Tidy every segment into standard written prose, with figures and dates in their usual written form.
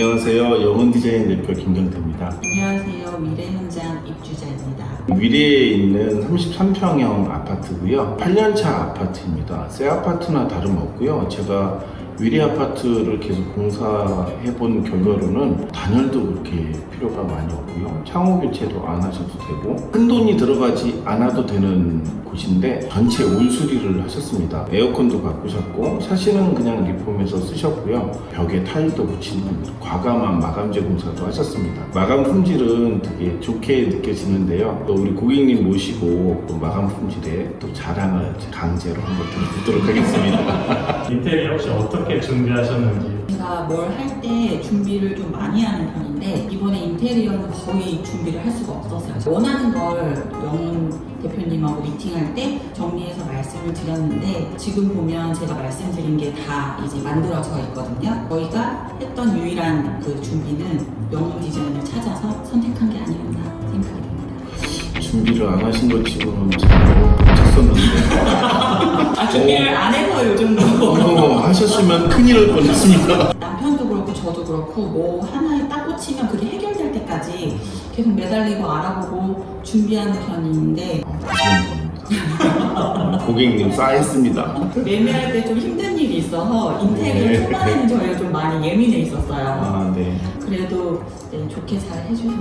안녕하세요. 영훈 디자인 대표 김경태입니다. 안녕하세요. 미래현장 입주자입니다. 위례에 있는 33평형 아파트고요. 8년차 아파트입니다. 새 아파트나 다름없고요. 제가 위례 아파트를 계속 공사해본 결과로는 단열도 그렇게 필요가 많이 없고요. 창호 교체도 안 하셔도 되고 큰 돈이 들어가지 않아도 되는 곳인데 전체 올 수리를 하셨습니다. 에어컨도 바꾸셨고 샤시는 그냥 리폼해서 쓰셨고요. 벽에 타일도 붙이는 과감한 마감재 공사도 하셨습니다. 마감 품질은 되게 좋게 느껴지는데요. 또 우리 고객님 모시고 또 마감 품질에 또 자랑을 강제로 한번 드리도록 하겠습니다. 인테리어 혹시 어떻게 준비하셨는지? 제가 뭘 할 때 준비를 좀 많이 하는 편인데 이번에 인테리어는 거의 준비를 할 수가 없었어요. 원하는 걸 영훈 대표님하고 미팅할 때 정리해서 말씀을 드렸는데 지금 보면 제가 말씀드린 게 다 이제 만들어져 있거든요. 저희가 했던 유일한 그 준비는 영훈 디자인을 찾아서 선택한 게 아니었나 생각이 듭니다. 준비를 안 하신 것 치고는 잘 못했었는데 준비를 안 해서 요 정도. 하셨으면 큰일 날 뻔했습니다. 남편도 그렇고 저도 그렇고 뭐 하나에 딱 꽂히면 그게 해결될 때까지 계속 매달리고 알아보고 준비하는 편인데 죄송합니다. 고객님 싸했습니다. 매매할 때 좀 힘든 일이 있어서 인테리어 초반에는 저희가 좀 많이 예민해 있었어요. 아, 네. 그래도 네, 좋게 잘 해주셔서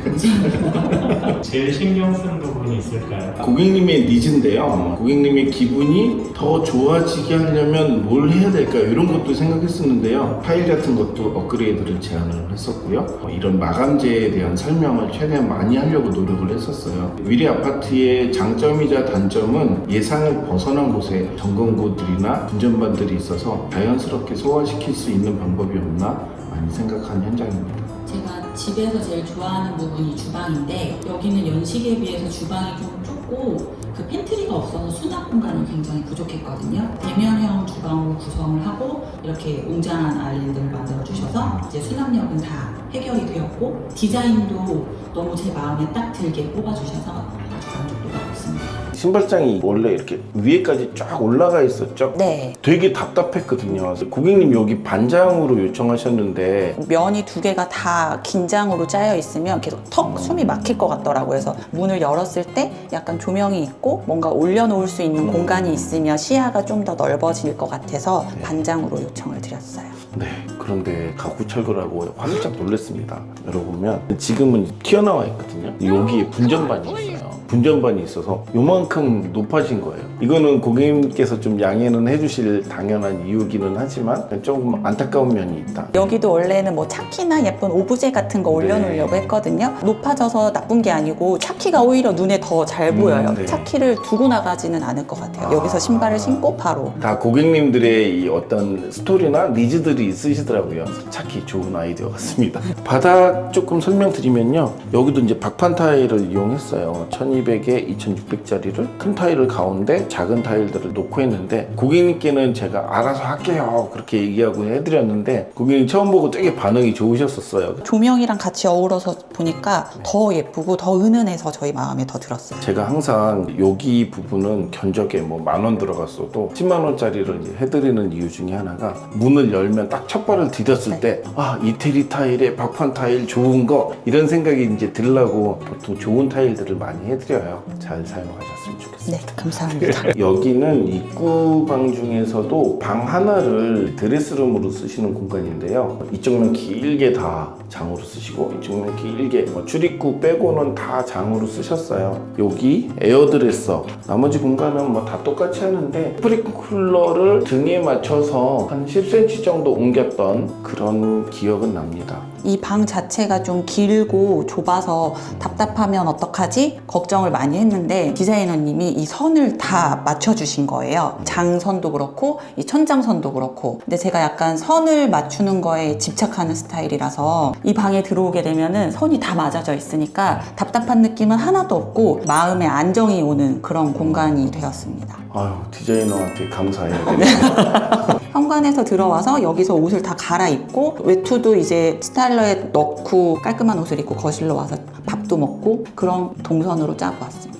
감사합니다. 제일 신경 쓴 부분이 있을까요? 고객님의 니즈인데요. 고객님의 기분이 더 좋아지게 하려면 뭘 해야 될까요? 이런 것도 생각했었는데요. 타일 같은 것도 업그레이드를 제안을 했었고요. 이런 마감재에 대한 설명을 최대한 많이 하려고 노력을 했었어요. 위례 아파트의 장점이자 단점은 예상을 벗어난 곳에 점검구들이나 분전반들이 있어서 자연스럽게 소화시킬 수 있는 방법이 없나 많이 생각하는 현장입니다. 제가 집에서 제일 좋아하는 부분이 주방인데 여기는 연식에 비해서 주방이 좀 좁고 그 팬트리가 없어서 수납 공간이 굉장히 부족했거든요. 대면형 주방으로 구성을 하고 이렇게 웅장한 아일랜드를 만들어 주셔서 이제 수납력은 다 해결이 되었고 디자인도 너무 제 마음에 딱 들게 뽑아 주셔서 아주 만족도가 높습니다. 신발장이 원래 이렇게 위에까지 쫙 올라가 있었죠? 네. 되게 답답했거든요. 고객님 여기 반장으로 요청하셨는데 면이 두 개가 다 긴장으로 짜여 있으면 계속 턱 숨이 막힐 것 같더라고요. 그래서 문을 열었을 때 약간 조명이 있고 뭔가 올려놓을 수 있는 공간이 있으면 시야가 좀 더 넓어질 것 같아서 반장으로 요청을 드렸어요. 네, 그런데 가구 철거라고 깜짝 놀랐습니다. 열어보면 지금은 튀어나와 있거든요. 여기에 분전반이 있어요. 분전반이 있어서 요만큼 높아진 거예요. 이거는 고객님께서 좀 양해는 해주실 당연한 이유기는 하지만 조금 안타까운 면이 있다. 여기도 원래는 뭐 차키나 예쁜 오브제 같은 거 올려놓으려고 했거든요. 높아져서 나쁜 게 아니고 차키가 오히려 눈에 더 잘 보여요. 네. 차키를 두고 나가지는 않을 것 같아요. 여기서 신발을 신고 바로. 다 고객님들의 이 어떤 스토리나 니즈들이 있으시더라고요. 차키 좋은 아이디어 같습니다. 바닥 조금 설명드리면요. 여기도 이제 박판 타일을 이용했어요. 1200에 2600짜리를 큰 타일을 가운데 작은 타일들을 놓고 했는데 고객님께는 제가 알아서 할게요 그렇게 얘기하고 해드렸는데 고객님 처음 보고 되게 반응이 좋으셨었어요. 조명이랑 같이 어우러서 보니까 더 예쁘고 더 은은해서 저희 마음에 더 들었어요. 제가 항상 여기 부분은 견적에 뭐 10,000원 들어갔어도 10만원짜리를 이제 해드리는 이유 중에 하나가 문을 열면 딱 첫 발을 디뎠을 때 아, 이태리 타일에 박판 타일 좋은 거 이런 생각이 이제 들려고 보통 좋은 타일들을 많이 해드려요. 잘 사용하셨으면 좋겠습니다. 네, 감사합니다. 여기는 입구방 중에서도 방 하나를 드레스룸으로 쓰시는 공간인데요. 이쪽면 길게 다 장으로 쓰시고 이쪽면 길게 출입구 빼고는 다 장으로 쓰셨어요. 여기 에어드레서 나머지 공간은 뭐 다 똑같이 하는데 스프링쿨러를 등에 맞춰서 한 10cm 정도 옮겼던 그런 기억은 납니다. 이 방 자체가 좀 길고 좁아서 답답하면 어떡하지? 걱정을 많이 했는데 디자이너님이 이 선을 다 맞춰주신 거예요. 장선도 그렇고 이 천장선도 그렇고 근데 제가 약간 선을 맞추는 거에 집착하는 스타일이라서 이 방에 들어오게 되면은 선이 다 맞아져 있으니까 답답한 느낌은 하나도 없고 마음에 안정이 오는 그런 공간이 되었습니다. 아유, 디자이너한테 감사해야 되겠네요. 현관에서 들어와서 여기서 옷을 다 갈아입고 외투도 이제 스타일러에 넣고 깔끔한 옷을 입고 거실로 와서 밥도 먹고 그런 동선으로 짜고 왔습니다.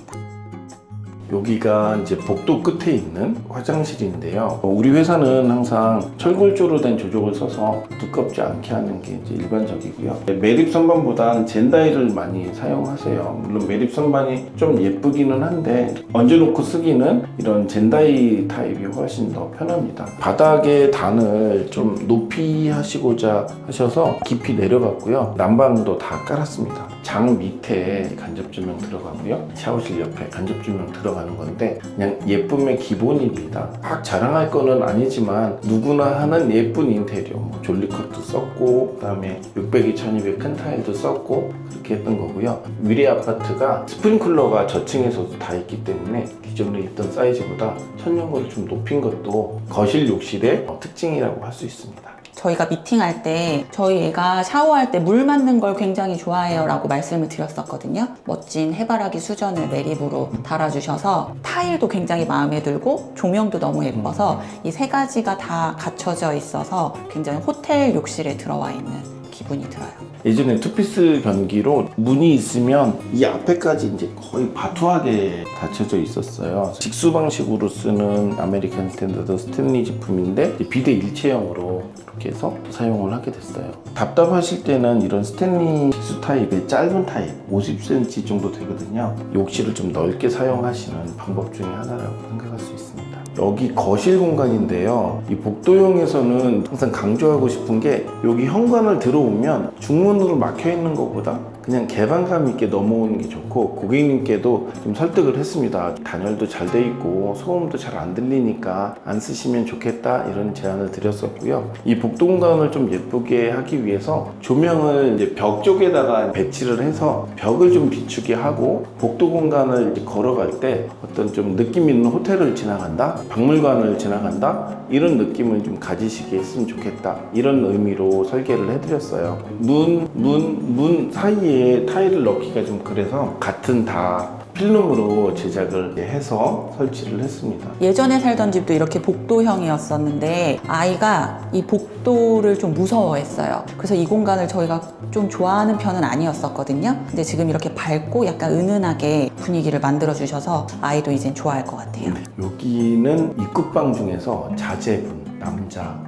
여기가 이제 복도 끝에 있는 화장실인데요. 우리 회사는 항상 철골조로 된 조적을 써서 두껍지 않게 하는 게 이제 일반적이고요. 매립 선반보단 젠다이를 많이 사용하세요. 물론 매립 선반이 좀 예쁘기는 한데 얹어놓고 쓰기는 이런 젠다이 타입이 훨씬 더 편합니다. 바닥에 단을 좀 높이 하시고자 하셔서 깊이 내려갔고요. 난방도 다 깔았습니다. 장 밑에 간접조명 들어가고요. 샤워실 옆에 간접조명 들어가는 건데 그냥 예쁨의 기본입니다. 막 자랑할 거는 아니지만 누구나 하는 예쁜 인테리어, 뭐 졸리컷도 썼고 그다음에 600, 2200 큰 타일도 썼고 그렇게 했던 거고요. 위례 아파트가 스프링클러가 저층에서도 다 있기 때문에 기존에 있던 사이즈보다 천연고를 좀 높인 것도 거실 욕실의 특징이라고 할 수 있습니다. 저희가 미팅할 때 저희 애가 샤워할 때 물 맞는 걸 굉장히 좋아해요 라고 말씀을 드렸었거든요. 멋진 해바라기 수전을 매립으로 달아주셔서 타일도 굉장히 마음에 들고 조명도 너무 예뻐서 이 세 가지가 다 갖춰져 있어서 굉장히 호텔 욕실에 들어와 있는 기분이 들어요. 예전에 투피스 변기로 문이 있으면 이 앞에까지 이제 거의 바투하게 닫혀져 있었어요. 직수 방식으로 쓰는 아메리칸 스탠더드 스탠리 제품인데 비대 일체형으로 이렇게 해서 사용을 하게 됐어요. 답답하실 때는 이런 스탠리 직수 타입의 짧은 타입 50cm 정도 되거든요. 욕실을 좀 넓게 사용하시는 방법 중에 하나라고 생각할 수 있습니다. 여기 거실 공간인데요. 이 복도형에서는 항상 강조하고 싶은 게 여기 현관을 들어오면 중문으로 막혀 있는 것보다 그냥 개방감 있게 넘어오는 게 좋고 고객님께도 좀 설득을 했습니다. 단열도 잘 돼 있고 소음도 잘 안 들리니까 안 쓰시면 좋겠다 이런 제안을 드렸었고요. 이 복도 공간을 좀 예쁘게 하기 위해서 조명을 이제 벽 쪽에다가 배치를 해서 벽을 좀 비추게 하고 복도 공간을 이제 걸어갈 때 어떤 좀 느낌 있는 호텔을 지나간다, 박물관을 지나간다 이런 느낌을 좀 가지시게 했으면 좋겠다 이런 의미로 설계를 해드렸어요. 문 사이에 타일을 넣기가 좀 그래서 같은 다 필름으로 제작을 해서 설치를 했습니다. 예전에 살던 집도 이렇게 복도형이었었는데 아이가 이 복도를 좀 무서워했어요. 그래서 이 공간을 저희가 좀 좋아하는 편은 아니었었거든요. 근데 지금 이렇게 밝고 약간 은은하게 분위기를 만들어 주셔서 아이도 이젠 좋아할 것 같아요. 여기는 입국방 중에서 자제분 남자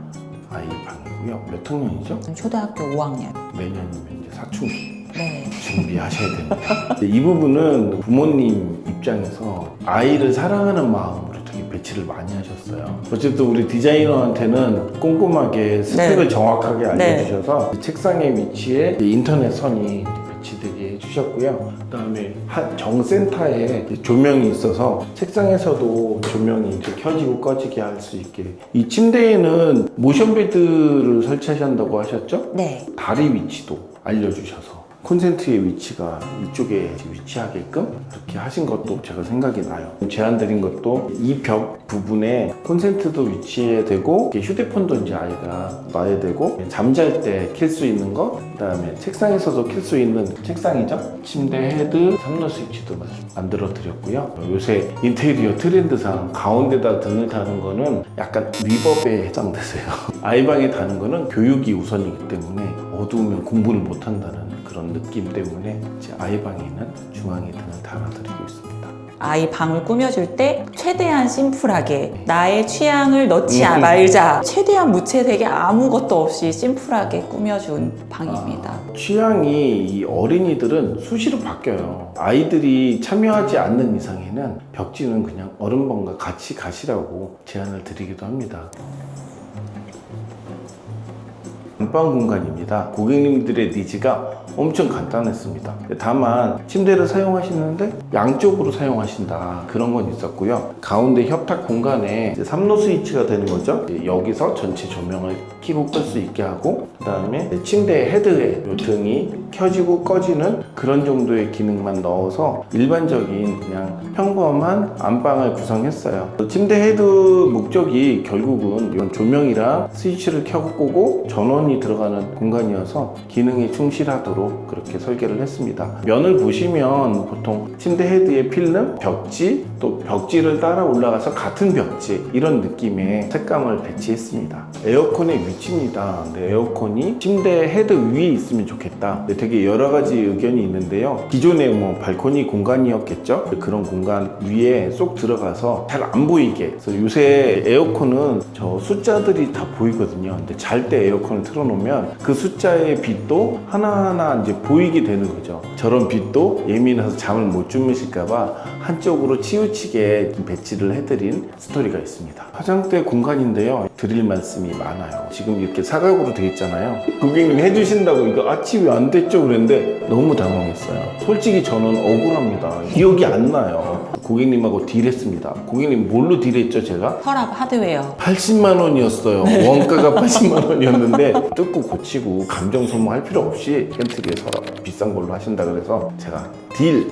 아이 방이고요. 몇 학년이죠? 초등학교 5학년. 내년이면 이제 사춘기 네. 준비하셔야 됩니다. 이 부분은 부모님 입장에서 아이를 사랑하는 마음으로 되게 배치를 많이 하셨어요. 어쨌든 우리 디자이너한테는 꼼꼼하게 스펙을 네. 정확하게 알려주셔서 책상의 위치에 인터넷 선이 배치되게 해주셨고요. 그 다음에 정센터에 조명이 있어서 책상에서도 조명이 이제 켜지고 꺼지게 할 수 있게. 이 침대에는 모션베드를 설치하신다고 하셨죠? 네. 다리 위치도 알려주셔서 콘센트의 위치가 이쪽에 위치하게끔 이렇게 하신 것도 제가 생각이 나요. 제안 드린 것도 이 벽 부분에 콘센트도 위치해야 되고 휴대폰도 이제 아이가 놔야 되고 잠잘 때 켤 수 있는 거, 그 다음에 책상에서도 켤 수 있는 책상이죠. 침대 헤드 3로 스위치도 만들어 드렸고요. 요새 인테리어 트렌드상 가운데다 등을 다는 거는 약간 리버브에 해당되세요. 아이방에 다는 거는 교육이 우선이기 때문에 어두우면 공부를 못 한다는 그런 느낌 때문에 제 아이방에는 중앙에 등을 달아드리고 있습니다. 아이 방을 꾸며줄 때 최대한 심플하게 나의 취향을 넣지 말자. 최대한 무채색에 아무것도 없이 심플하게 꾸며준 방입니다. 취향이 이 어린이들은 수시로 바뀌어요. 아이들이 참여하지 않는 이상에는 벽지는 그냥 어른분과 같이 가시라고 제안을 드리기도 합니다. 안방 공간입니다. 고객님들의 니즈가 엄청 간단했습니다. 다만 침대를 사용하시는데 양쪽으로 사용하신다 그런 건 있었고요. 가운데 협탁 공간에 3로 스위치가 되는 거죠. 여기서 전체 조명을 켜고 끌 수 있게 하고 그 다음에 침대 헤드에 요 등이 켜지고 꺼지는 그런 정도의 기능만 넣어서 일반적인 그냥 평범한 안방을 구성했어요. 침대 헤드 목적이 결국은 이런 조명이랑 스위치를 켜고 끄고 전원이 들어가는 공간이어서 기능에 충실하도록 그렇게 설계를 했습니다. 면을 보시면 보통 침대 헤드에 필름, 벽지, 또 벽지를 따라 올라가서 같은 벽지 이런 느낌의 색감을 배치했습니다. 에어컨의 위치입니다. 근데 에어컨이 침대 헤드 위에 있으면 좋겠다. 근데 되게 여러 가지 의견이 있는데요. 기존에 뭐 발코니 공간이었겠죠. 그런 공간 위에 쏙 들어가서 잘 안 보이게. 그래서 요새 에어컨은 저 숫자들이 다 보이거든요. 근데 잘 때 에어컨을 틀어놓으면 그 숫자의 빛도 하나하나 이제 보이게 되는 거죠. 저런 빛도 예민해서 잠을 못 주무실까봐 한쪽으로 치우치게 배치를 해드린 스토리가 있습니다. 화장대 공간인데요. 드릴 말씀이 많아요. 지금 이렇게 사각으로 되어 있잖아요. 고객님 해주신다고 이거 아침이 안 됐죠? 그랬는데 너무 당황했어요. 솔직히 저는 억울합니다. 기억이 안 나요. 고객님하고 딜했습니다. 고객님 뭘로 딜했죠, 제가? 서랍 하드웨어. 80만 원이었어요. 원가가 80만 원이었는데 뜯고 고치고 감정 소모할 필요 없이 켄트리에 서랍 비싼 걸로 하신다 그래서 제가 딜!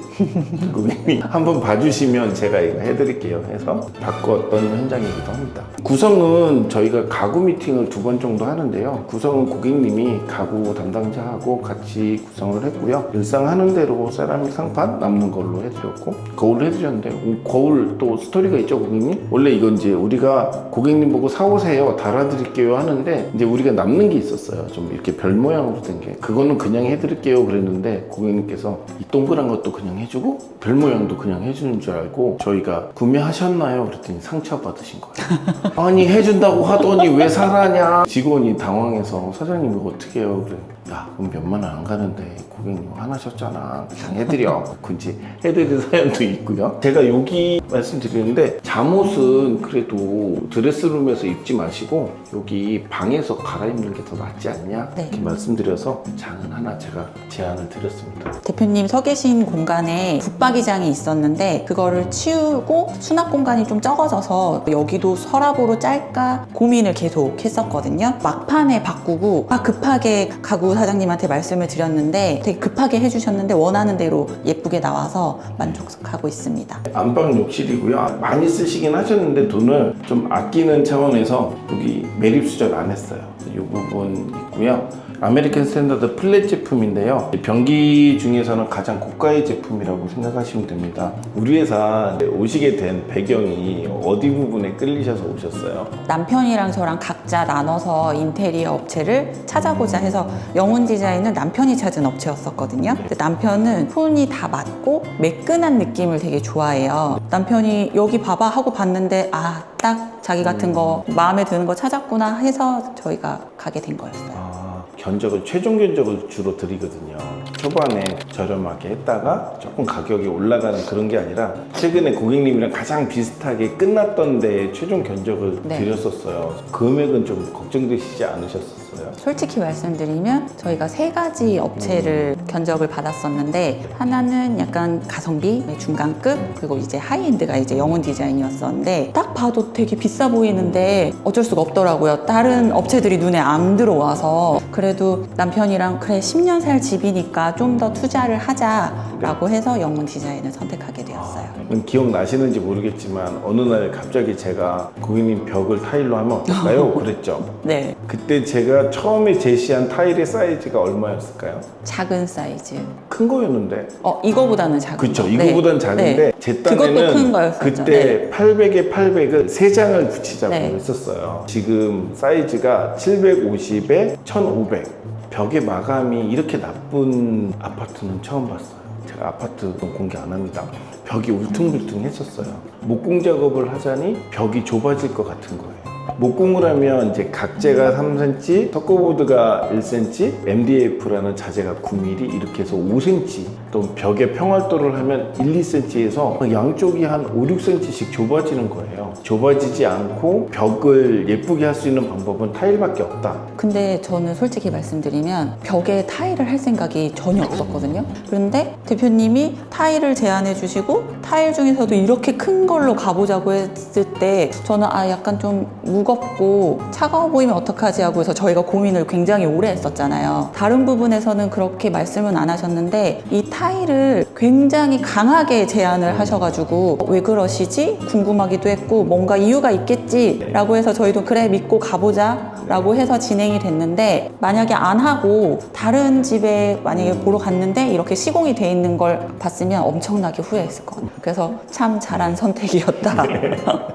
고객님 한번 봐주시면 제가 이거 해드릴게요 해서 바꿨던 현장이기도 합니다. 구성은 저희가 가구 미팅을 2번 정도 하는데요. 구성은 고객님이 가구 담당자하고 같이 구성을 했고요. 일상 하는 대로 세라믹 상판 남는 걸로 해드렸고 거울을 해드렸는데 거울 또 스토리가 있죠, 고객님? 원래 이건 이제 우리가 고객님 보고 사오세요 달아드릴게요 하는데 이제 우리가 남는 게 있었어요. 좀 이렇게 별 모양으로 된 게 그거는 그냥 해드릴게요 그랬는데 고객님께서 이 동그란 것도 그냥 해주고 별 모양도 그냥 해주는 줄 알고 저희가 구매하셨나요? 그랬더니 상처받으신 거예요. 아니 해준다고 하더니 왜 사라냐. 직원이 당황해서 사장님 이거 어떻게 해요? 그래. 야 그럼 몇만 원 안 가는데 고객님 화나셨잖아. 그냥 해드려. 굳이 해드릴 사연도 있고요. 제가 여기 말씀드리는데 잠옷은 그래도 드레스룸에서 입지 마시고 여기 방에서 갈아입는 게 더 낫지 않냐? 네. 이렇게 말씀드려서 장은 하나 제가 제안을 드렸습니다. 대표님 서 계신 공간에 붙박이장이 있었는데 그거를 치우고 수납 공간이 좀 적어져서 여기도 서랍으로 짤까 고민을 계속 했었거든요. 막판에 바꾸고 급하게 가구 사장님한테 말씀을 드렸는데 되게 급하게 해주셨는데 원하는 대로 예쁘게 나와서 만족하고 있습니다. 안방 욕실이고요. 많이 쓰시긴 하셨는데 돈을 좀 아끼는 차원에서 여기 매립 수전 안 했어요. 이 부분 있고요. 아메리칸 스탠다드 플랫 제품인데요. 변기 중에서는 가장 고가의 제품이라고 생각하시면 됩니다. 우리 회사 오시게 된 배경이 어디 부분에 끌리셔서 오셨어요? 남편이랑 저랑 각자 나눠서 인테리어 업체를 찾아보자 해서 영훈 디자인은 남편이 찾은 업체였었거든요. 근데 남편은 톤이 다 맞고 매끈한 느낌을 되게 좋아해요. 남편이 여기 봐봐 하고 봤는데 딱 자기 같은 거 마음에 드는 거 찾았구나 해서 저희가 가게 된 거였어요. 견적을 최종 견적을 주로 드리거든요. 초반에 저렴하게 했다가 조금 가격이 올라가는 그런 게 아니라 최근에 고객님이랑 가장 비슷하게 끝났던 데에 최종 견적을 네. 드렸었어요. 금액은 좀 걱정되시지 않으셨었어요? 솔직히 말씀드리면 저희가 3가지 업체를 견적을 받았었는데 하나는 약간 가성비, 중간급, 그리고 이제 하이엔드가 이제 영훈 디자인이었었는데 딱 봐도 되게 비싸 보이는데 어쩔 수가 없더라고요. 다른 업체들이 눈에 안 들어와서 그래도 남편이랑 그래 10년 살 집이니까 좀 더 투자를 하자라고 해서 영훈 디자인을 선택하게 되었어요. 기억나시는지 모르겠지만 어느 날 갑자기 제가 고객님 벽을 타일로 하면 어떨까요? 그랬죠. 네, 그때 제가 처음에 제시한 타일의 사이즈가 얼마였을까요? 작은 사이즈. 큰 거였는데. 이거보다는 작은 그쵸. 거. 이거보단 작은데 네. 제 그것도 큰 딴에는 거였었죠. 그때 800에 800을 3장을 붙이자고 네. 했었어요. 지금 사이즈가 750에 1500. 벽의 마감이 이렇게 나쁜 아파트는 처음 봤어요. 제가 아파트 공개 안 합니다. 벽이 울퉁불퉁했었어요. 목공 작업을 하자니 벽이 좁아질 것 같은 거예요. 목공을 하면 이제 각재가 3cm, 석고보드가 1cm, MDF라는 자재가 9mm 이렇게 해서 5cm, 또 벽의 평활도를 하면 1, 2cm에서 양쪽이 한 5, 6cm씩 좁아지는 거예요. 좁아지지 않고 벽을 예쁘게 할 수 있는 방법은 타일밖에 없다. 근데 저는 솔직히 말씀드리면 벽에 타일을 할 생각이 전혀 없었거든요. 그런데 대표님이 타일을 제안해 주시고 타일 중에서도 이렇게 큰 걸로 가보자고 했을 때 저는 약간 좀 무겁고 차가워 보이면 어떡하지 하고 해서 저희가 고민을 굉장히 오래 했었잖아요. 다른 부분에서는 그렇게 말씀은 안 하셨는데 이 타일을 굉장히 강하게 제안을 하셔가지고 왜 그러시지? 궁금하기도 했고 뭔가 이유가 있겠지 라고 해서 저희도 그래 믿고 가보자 라고 해서 진행이 됐는데, 만약에 안 하고 다른 집에 만약에 보러 갔는데 이렇게 시공이 돼 있는 걸 봤으면 엄청나게 후회했을 것 같아요. 그래서 참 잘한 선택이었다.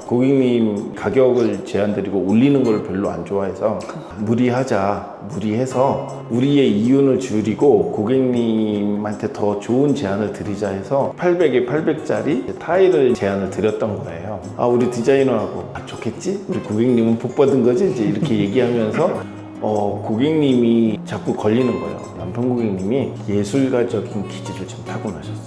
고객님 가격을 제안드리고 올리는 걸 별로 안 좋아해서 무리해서 우리의 이윤을 줄이고 고객님한테 더 좋은 제안을 드리자 해서 800에 800짜리 타일을 제안을 드렸던 거예요. 우리 디자이너하고 좋겠지? 우리 고객님은 복 받은 거지? 이제 이렇게 얘기하면서 고객님이 자꾸 걸리는 거예요. 남편 고객님이 예술가적인 기질을 좀 타고나셨어요.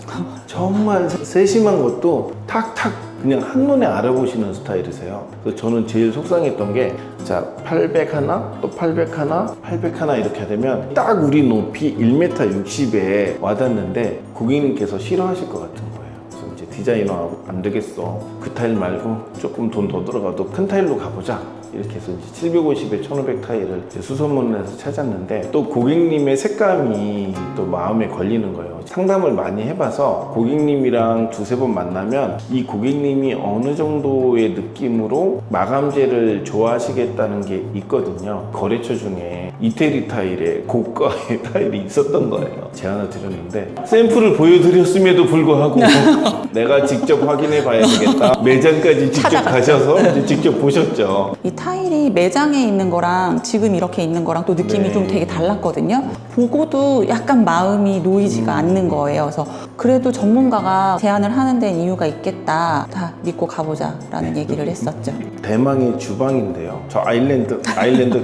정말 세심한 것도 탁탁 그냥 한눈에 알아보시는 스타일이세요. 그래서 저는 제일 속상했던 게, 자, 800 하나, 또 800 하나, 800 하나 이렇게 되면 딱 우리 높이 1m 60에 와닿는데 고객님께서 싫어하실 것 같은 거예요. 그래서 이제 디자이너하고 안 되겠어. 그 타일 말고 조금 돈 더 들어가도 큰 타일로 가보자. 이렇게 해서 이제 750에 1500 타일을 수소문해서 찾았는데, 또 고객님의 색감이 또 마음에 걸리는 거예요. 상담을 많이 해봐서 고객님이랑 두세 번 만나면 이 고객님이 어느 정도의 느낌으로 마감재를 좋아하시겠다는 게 있거든요. 거래처 중에 이태리 타일에 고가의 타일이 있었던 거예요. 제안을 드렸는데 샘플을 보여드렸음에도 불구하고 내가 직접 확인해 봐야 되겠다. 매장까지 직접 가셔서 이제 직접 보셨죠. 이 타일이 매장에 있는 거랑 지금 이렇게 있는 거랑 또 느낌이 네. 좀 되게 달랐거든요. 보고도 약간 마음이 놓이지가 않는 거예요. 그래서 그래도 전문가가 제안을 하는 데는 이유가 있겠다. 다 믿고 가보자 라는 얘기를 했었죠. 대망의 주방인데요. 저 아일랜드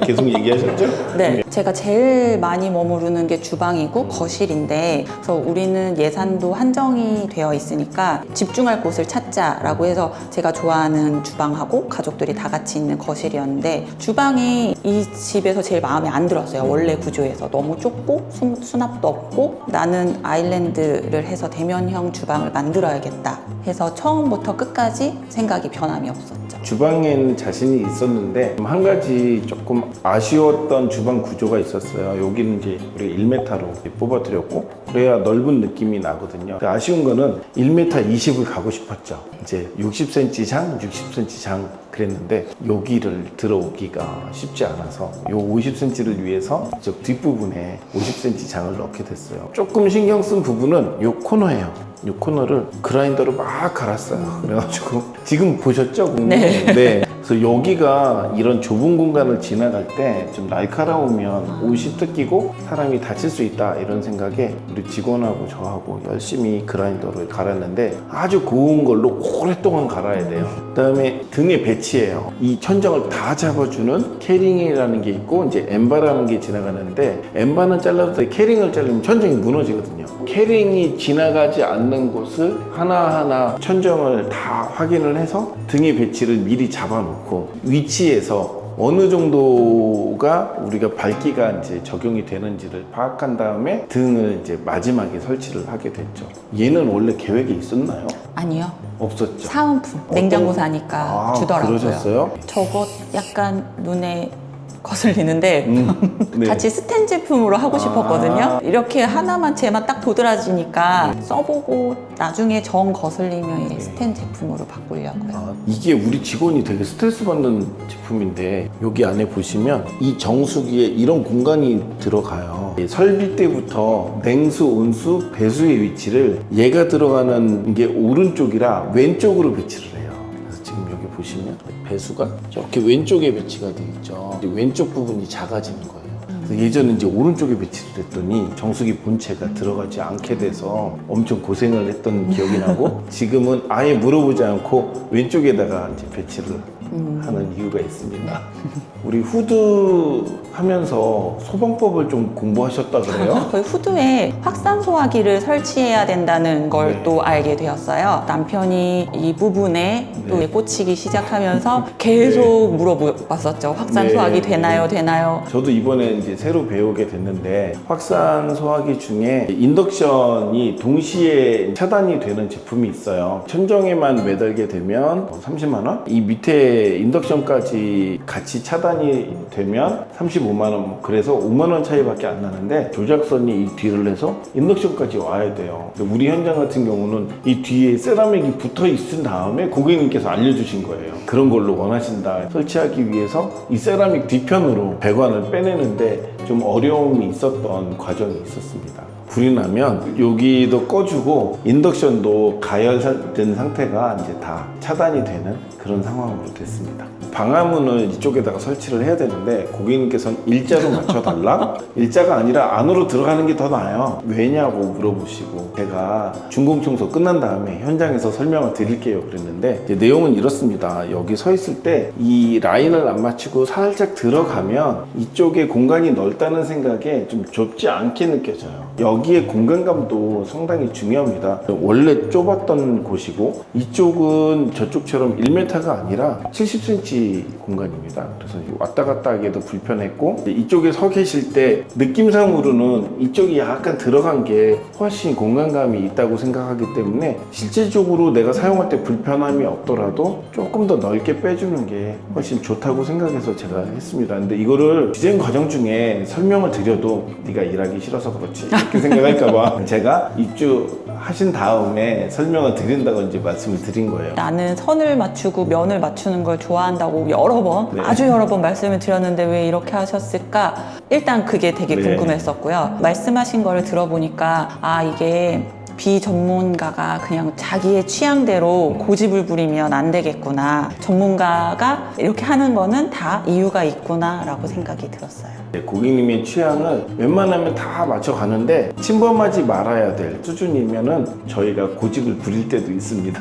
계속 얘기하셨죠? 네, 제가 제일 많이 머무르는 게 주방이고 거실인데, 그래서 우리는 예산도 한정이 되어 있으니까 집중할 곳을 찾자라고 해서 제가 좋아하는 주방하고 가족들이 다 같이 있는 거실이었는데, 주방이 이 집에서 제일 마음에 안 들었어요. 원래 구조에서 너무 좁고 수납도 없고, 나는 아일랜드를 해서 대면형 주방을 만들어야겠다 해서 처음부터 끝까지 생각이 변함이 없었죠. 주방에는 자신이 있었는데 한 가지 조금 아쉬웠던 주방 구조가 있었어요. 여기는 이제 우리가 1m로 뽑아드렸고 그래야 넓은 느낌이 나거든요. 아쉬운 거는 1m 20을 가고 싶었죠. 이제 60cm 장, 60cm 장 그랬는데 여기를 들어오기가 쉽지 않아서 요 50cm를 위해서 저 뒷부분에 50cm 장을 넣게 됐어요. 조금 신경 쓴 부분은 요 코너예요. 이 코너를 그라인더로 막 갈았어요. 그래가지고 지금 보셨죠? 네. 그래서 여기가 이런 좁은 공간을 지나갈 때 좀 날카로우면 옷이 뜯기고 사람이 다칠 수 있다 이런 생각에 우리 직원하고 저하고 열심히 그라인더를 갈았는데, 아주 고운 걸로 오랫동안 갈아야 돼요. 그 다음에 등에 배치예요. 이 천정을 다 잡아주는 캐링이라는 게 있고 이제 엠바라는 게 지나가는데, 엠바는 잘라도 돼. 캐링을 자르면 천정이 무너지거든요. 캐링이 지나가지 않는 곳을 하나하나 천정을 다 확인을 해서 등의 배치를 미리 잡아놓고 위치에서 어느 정도가 우리가 밝기가 이제 적용이 되는지를 파악한 다음에 등을 이제 마지막에 설치를 하게 됐죠. 얘는 원래 계획이 있었나요? 아니요. 없었죠. 사은품. 냉장고 사니까 주더라고요. 그러셨어요? 저거 약간 눈에 거슬리는데 네. 같이 스텐 제품으로 하고 싶었거든요. 이렇게 하나만 제만 딱 도드라지니까 써보고 나중에 정 거슬리면 이 스텐 제품으로 바꾸려고요. 이게 우리 직원이 되게 스트레스 받는 제품인데, 여기 안에 보시면 이 정수기에 이런 공간이 들어가요. 설비 때부터 냉수, 온수, 배수의 위치를 얘가 들어가는 게 오른쪽이라 왼쪽으로 배치를 해요. 그래서 지금 여기 보시면 배수가 이렇게 왼쪽에 배치가 돼 있죠. 왼쪽 부분이 작아지는 거예요. 그래서 예전에 이제 오른쪽에 배치를 했더니 정수기 본체가 들어가지 않게 돼서 엄청 고생을 했던 기억이 나고, 지금은 아예 물어보지 않고 왼쪽에다가 이제 배치를 하는 이유가 있습니다. 우리 후드 하면서 소방법을 좀 공부하셨다 그래요? 저희 후드에 확산 소화기를 설치해야 된다는 걸 또 알게 되었어요. 남편이 이 부분에 또 꽂히기 시작하면서 계속 물어봤었죠. 확산 소화기 되나요? 저도 이번에 이제 새로 배우게 됐는데, 확산 소화기 중에 인덕션이 동시에 차단이 되는 제품이 있어요. 천정에만 매달게 되면 30만 원? 이 밑에 앞에 인덕션까지 같이 차단이 되면 35만 원, 그래서 5만 원 차이밖에 안 나는데 조작선이 이 뒤를 해서 인덕션까지 와야 돼요. 근데 우리 현장 같은 경우는 이 뒤에 세라믹이 붙어 있은 다음에 고객님께서 알려주신 거예요. 그런 걸로 원하신다. 설치하기 위해서 이 세라믹 뒤편으로 배관을 빼내는데 좀 어려움이 있었던 과정이 있었습니다. 불이 나면 여기도 꺼주고 인덕션도 가열된 상태가 이제 다 차단이 되는 그런 상황으로 됐습니다. 방화문을 이쪽에다가 설치를 해야 되는데 고객님께서는 일자로 맞춰달라? 일자가 아니라 안으로 들어가는 게 더 나아요. 왜냐고 물어보시고 제가 준공청소 끝난 다음에 현장에서 설명을 드릴게요 그랬는데 이제 내용은 이렇습니다. 여기 서 있을 때 이 라인을 안 맞추고 살짝 들어가면 이쪽에 공간이 넓다는 생각에 좀 좁지 않게 느껴져요. 여기에 공간감도 상당히 중요합니다. 원래 좁았던 곳이고 이쪽은 저쪽처럼 1m가 아니라 70cm 공간입니다. 그래서 왔다 갔다 하기도 불편했고 이쪽에 서 계실 때 느낌상으로는 이쪽이 약간 들어간 게 훨씬 공간감이 있다고 생각하기 때문에 실질적으로 내가 사용할 때 불편함이 없더라도 조금 더 넓게 빼주는 게 훨씬 좋다고 생각해서 제가 했습니다. 근데 이거를 디자인 과정 중에 설명을 드려도 네가 일하기 싫어서 그렇지 이렇게 생각할까봐 제가 입주하신 다음에 설명을 드린다고 이제 말씀을 드린 거예요. 나는 선을 맞추고 면을 맞추는 걸 좋아한다고 여러 번, 네. 아주 여러 번 말씀을 드렸는데 왜 이렇게 하셨을까? 일단 그게 되게 네. 궁금했었고요. 말씀하신 거를 들어보니까 아, 이게 비전문가가 그냥 자기의 취향대로 고집을 부리면 안 되겠구나. 전문가가 이렇게 하는 거는 다 이유가 있구나 라고 생각이 들었어요. 고객님의 취향을 웬만하면 다 맞춰가는데 침범하지 말아야 될 수준이면은 저희가 고집을 부릴 때도 있습니다.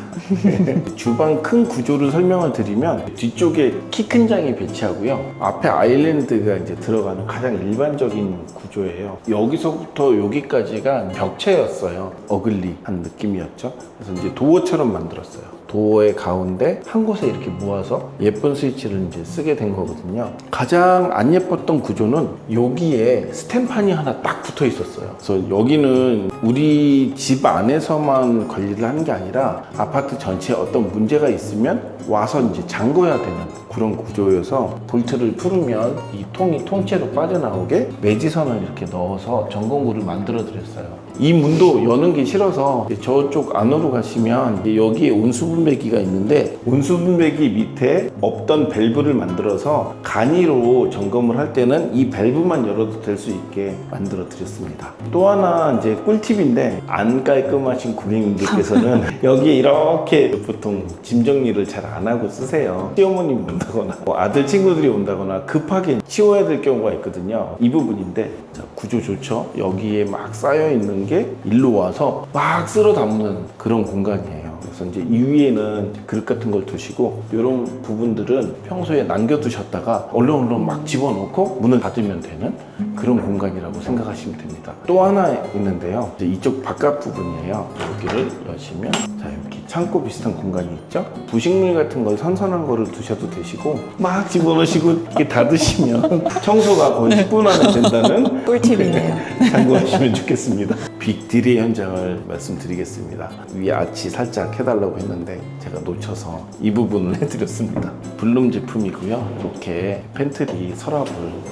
주방 큰 구조를 설명을 드리면 뒤쪽에 키 큰 장이 배치하고요. 앞에 아일랜드가 이제 들어가는 가장 일반적인 구조예요. 여기서부터 여기까지가 벽체였어요. 어글리한 느낌이었죠. 그래서 이제 도어처럼 만들었어요. 도어의 가운데 한 곳에 이렇게 모아서 예쁜 스위치를 이제 쓰게 된 거거든요. 가장 안 예뻤던 구조는 여기에 스탠판이 하나 딱 붙어 있었어요. 그래서 여기는 우리 집 안에서만 관리를 하는 게 아니라 아파트 전체에 어떤 문제가 있으면 와서 이제 잠궈야 되는 그런 구조여서 볼트를 풀으면 이 통이 통째로 빠져나오게 매지선을 이렇게 넣어서 전공구를 만들어 드렸어요. 이 문도 여는 게 싫어서 저쪽 안으로 가시면 여기에 온수분배기가 있는데 온수분배기 밑에 없던 밸브를 만들어서 간이로 점검을 할 때는 이 밸브만 열어도 될 수 있게 만들어 드렸습니다. 또 하나 이제 꿀팁인데 안 깔끔하신 고객님들께서는 여기에 이렇게 보통 짐 정리를 잘 안 하고 쓰세요. 시어머님 온다거나 아들 친구들이 온다거나 급하게 치워야 될 경우가 있거든요. 이 부분인데 자, 구조 좋죠? 여기에 막 쌓여 있는 게 일로 와서 막 쓸어 담는 그런 공간이에요. 그래서 이제 이 위에는 그릇 같은 걸 두시고 이런 부분들은 평소에 남겨두셨다가 얼렁얼렁 막 집어넣고 문을 닫으면 되는 그런 공간이라고 생각하시면 됩니다. 또 하나 있는데요. 이제 이쪽 바깥 부분이에요. 여기를 여시면 자 이렇게 창고 비슷한 공간이 있죠. 부식물 같은 걸 선선한 거를 두셔도 되시고 막 집어넣으시고 이렇게 닫으시면 청소가 거의 10분 안에 된다는 꿀팁이네요. 참고하시면 좋겠습니다. 빅딜의 현장을 말씀드리겠습니다. 위에 아치 살짝 해달라고 했는데 제가 놓쳐서 이 부분을 해드렸습니다. 블룸 제품이고요. 이렇게 팬트리 서랍을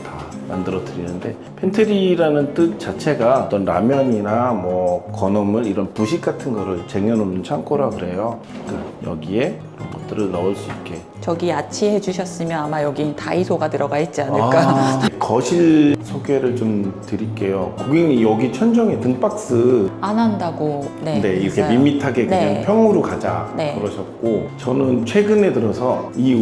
다 만들어 드리는데 팬트리라는 뜻 자체가 어떤 라면이나 뭐 건어물 이런 부식 같은 거를 쟁여놓는 창고라 그래요. 그러니까 여기에 이런 것들을 넣을 수 있게 저기 야치해 주셨으면 아마 여기 다이소가 들어가 있지 않을까. 거실 소개를 좀 드릴게요. 고객님 여기 천정에 등박스 안 한다고 네, 이렇게 있어요. 밋밋하게 그냥 네. 평으로 가자 네. 그러셨고 저는 최근에 들어서 이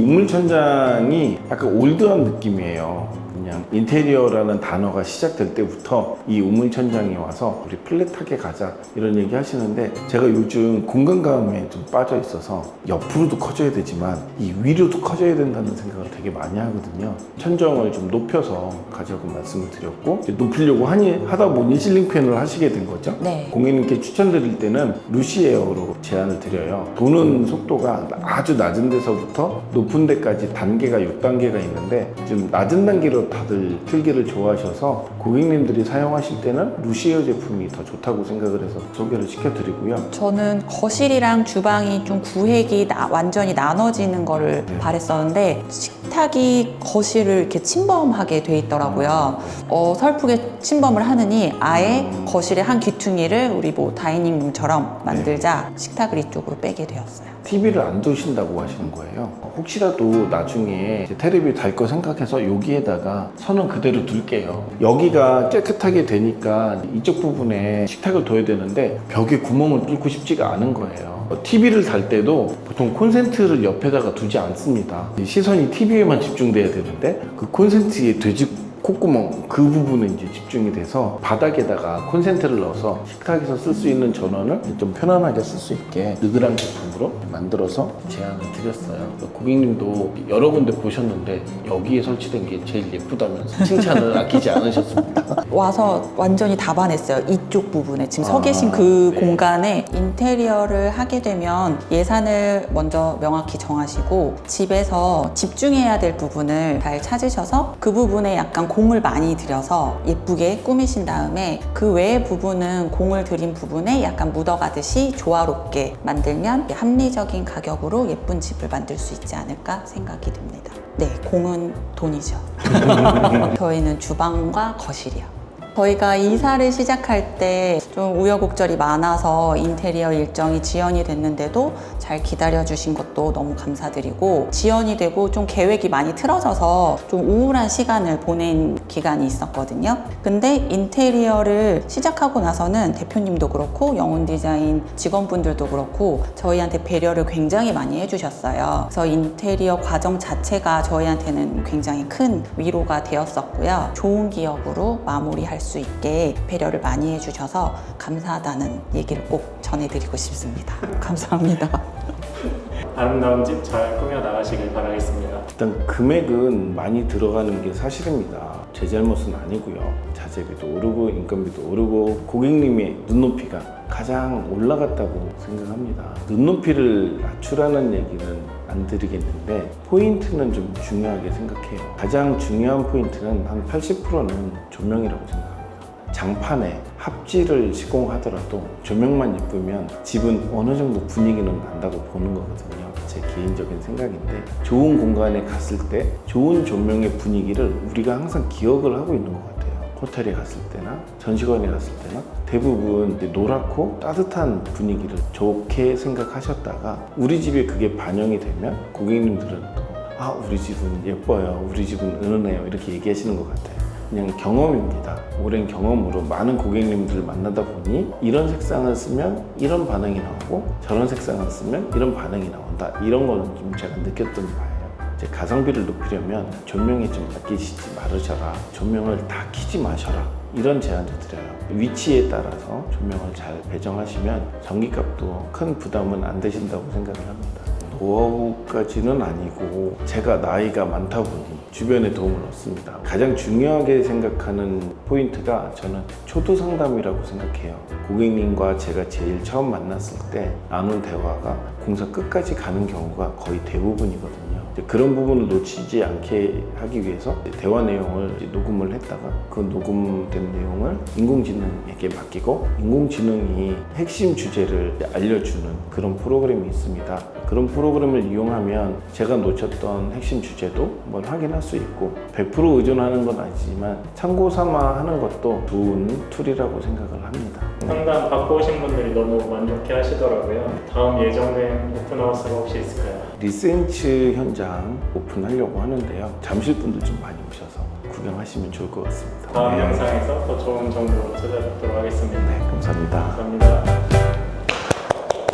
우물천장이 약간 올드한 느낌이에요. 그냥 인테리어라는 단어가 시작될 때부터 이 우물천장에 와서 우리 플랫하게 가자 이런 얘기 하시는데 제가 요즘 공간감에 좀 빠져 있어서 옆으로도 커져야 되지만 이 위로도 커져야 된다는 생각을 되게 많이 하거든요. 천정을 좀 높여서 가자고 말씀을 드렸고 이제 높이려고 하다 보니 실링팬을 하시게 된 거죠. 네. 고객님께 추천드릴 때는 루시에어로 제안을 드려요. 도는 속도가 아주 낮은 데서부터 높은 데까지 단계가 6단계가 있는데 좀 낮은 단계로 다들 필기를 좋아하셔서 고객님들이 사용하실 때는 루시오 제품이 더 좋다고 생각을 해서 소개를 시켜드리고요. 저는 거실이랑 주방이 좀 구획이 완전히 나눠지는 거를 바랬었는데 식탁이 거실을 이렇게 침범하게 돼 있더라고요. 어설프게 침범을 하느니 아예 거실의 한 귀퉁이를 우리 뭐 다이닝룸처럼 만들자 식탁을 이쪽으로 빼게 되었어요. TV를 안 두신다고 하시는 거예요. 혹시라도 나중에 테레비 달 거 생각해서 여기에다가 선은 그대로 둘게요. 여기가 깨끗하게 되니까 이쪽 부분에 식탁을 둬야 되는데 벽에 구멍을 뚫고 싶지가 않은 거예요. TV를 달 때도 보통 콘센트를 옆에다가 두지 않습니다. 시선이 TV에만 집중돼야 되는데 그 콘센트에 돼지 콧구멍 그 부분에 이제 집중이 돼서 바닥에다가 콘센트를 넣어서 식탁에서 쓸 수 있는 전원을 좀 편안하게 쓸 수 있게 느그랑 제품으로 만들어서 제안을 드렸어요. 고객님도 여러 군데 보셨는데 여기에 설치된 게 제일 예쁘다면서 칭찬을 아끼지 않으셨습니다. 와서 완전히 다 반했어요. 이쪽 부분에 지금 서 계신 그 네. 공간에 인테리어를 하게 되면 예산을 먼저 명확히 정하시고 집에서 집중해야 될 부분을 잘 찾으셔서 그 부분에 약간 공을 많이 들여서 예쁘게 꾸미신 다음에 그 외의 부분은 공을 들인 부분에 약간 묻어가듯이 조화롭게 만들면 합리적인 가격으로 예쁜 집을 만들 수 있지 않을까 생각이 듭니다. 네, 공은 돈이죠. 저희는 주방과 거실이요. 저희가 이사를 시작할 때 좀 우여곡절이 많아서 인테리어 일정이 지연이 됐는데도 잘 기다려주신 것도 너무 감사드리고, 지연이 되고 좀 계획이 많이 틀어져서 좀 우울한 시간을 보낸 기간이 있었거든요. 근데 인테리어를 시작하고 나서는 대표님도 그렇고 영혼 디자인 직원분들도 그렇고 저희한테 배려를 굉장히 많이 해주셨어요. 그래서 인테리어 과정 자체가 저희한테는 굉장히 큰 위로가 되었었고요. 좋은 기억으로 마무리할 수 있게 배려를 많이 해주셔서 감사하다는 얘기를 꼭 전해드리고 싶습니다. 감사합니다. 아름다운 집 잘 꾸며 나가시길 바라겠습니다. 일단 금액은 많이 들어가는 게 사실입니다. 제 잘못은 아니고요. 자재비도 오르고 인건비도 오르고 고객님의 눈높이가 가장 올라갔다고 생각합니다. 눈높이를 낮추라는 얘기는 안 드리겠는데 포인트는 좀 중요하게 생각해요. 가장 중요한 포인트는 한 80%는 조명이라고 생각합니다. 장판에 합지를 시공하더라도 조명만 예쁘면 집은 어느 정도 분위기는 난다고 보는 거거든요. 제 개인적인 생각인데 좋은 공간에 갔을 때 좋은 조명의 분위기를 우리가 항상 기억을 하고 있는 것 같아요. 호텔에 갔을 때나 전시관에 갔을 때나 대부분 노랗고 따뜻한 분위기를 좋게 생각하셨다가 우리 집에 그게 반영이 되면 고객님들은 또 우리 집은 예뻐요, 우리 집은 은은해요 이렇게 얘기하시는 것 같아요. 그냥 경험입니다. 오랜 경험으로 많은 고객님들을 만나다 보니 이런 색상을 쓰면 이런 반응이 나오고 저런 색상을 쓰면 이런 반응이 나온다. 이런 걸 좀 제가 느꼈던 바예요. 이제 가성비를 높이려면 조명에 좀 아끼시지 말으셔라. 조명을 다 켜지 마셔라. 이런 제안을 드려요. 위치에 따라서 조명을 잘 배정하시면 전기값도 큰 부담은 안 되신다고 생각을 합니다. 노하우까지는 아니고 제가 나이가 많다 보니 주변에 도움을 얻습니다. 가장 중요하게 생각하는 포인트가 저는 초도 상담이라고 생각해요. 고객님과 제가 제일 처음 만났을 때 나눈 대화가 공사 끝까지 가는 경우가 거의 대부분이거든요. 그런 부분을 놓치지 않게 하기 위해서 대화 내용을 녹음을 했다가 그 녹음된 내용을 인공지능에게 맡기고 인공지능이 핵심 주제를 알려주는 그런 프로그램이 있습니다. 그런 프로그램을 이용하면 제가 놓쳤던 핵심 주제도 한번 확인할 수 있고 100% 의존하는 건 아니지만 참고 삼아 하는 것도 좋은 툴이라고 생각을 합니다. 상담 받고 오신 분들이 너무 만족해 하시더라고요. 다음 예정된 오픈하우스가 혹시 있을까요? 리센츠 현장 오픈하려고 하는데요. 잠실 분들 좀 많이 오셔서 구경하시면 좋을 것 같습니다. 다음 영상에서 더 좋은 정보로 찾아뵙도록 하겠습니다. 네, 감사합니다. 감사합니다.